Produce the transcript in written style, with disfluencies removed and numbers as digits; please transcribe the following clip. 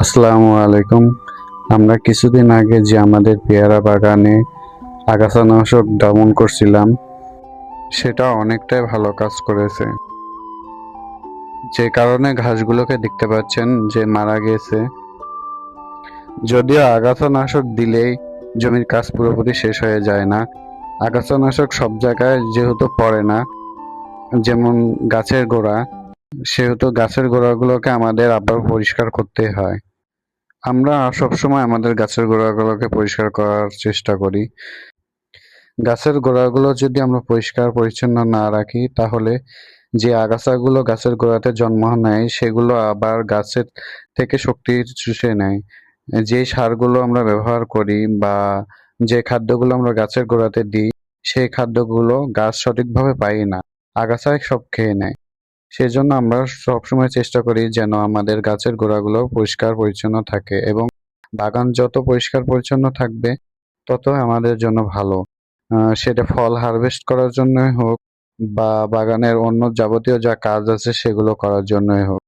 আসসালামু আলাইকুম। আমরা কিছুদিন আগে যে আমাদের পেয়ারা বাগানে আগাছানাশক দমন করছিলাম, সেটা অনেকটাই ভালো কাজ করেছে। যে কারণে ঘাসগুলোকে দেখতে পাচ্ছেন যে মারা গেছে। যদিও আগাছানাশক দিলেই জমির কাজ পুরোপুরি শেষ হয়ে যায় না। আগাছানাশক সব জায়গায় যেহেতু পড়ে না, যেমন গাছের গোড়া, সেহেতু গাছের গোড়াগুলোকে আমাদের আবার পরিষ্কার করতে হয়। আমরা সবসময় আমাদের গাছের গোড়াগুলোকে পরিষ্কার করার চেষ্টা করি। গাছের গোড়াগুলো যদি আমরা পরিষ্কার পরিচ্ছন্ন না রাখি, তাহলে যে আগাছাগুলো গাছের গোড়াতে জন্ম নেয় সেগুলো আবার গাছের থেকে শক্তি চুষে নেয়। যে সারগুলো আমরা ব্যবহার করি বা যে খাদ্যগুলো আমরা গাছের গোড়াতে দিই, সেই খাদ্যগুলো গাছ সঠিকভাবে পায় না, আগাছায় সব খেয়ে নেয়। সেজন্য আমরা সবসময় চেষ্টা করি যেন আমাদের গাছের গোড়াগুলো পরিষ্কার পরিচ্ছন্ন থাকে, এবং বাগান যত পরিষ্কার পরিচ্ছন্ন থাকবে তত আমাদের জন্য ভালো। সেটা ফল হারভেস্ট করার জন্যই হোক বা বাগানের অন্য যাবতীয় যা কাজ আছে সেগুলো করার জন্যই হোক।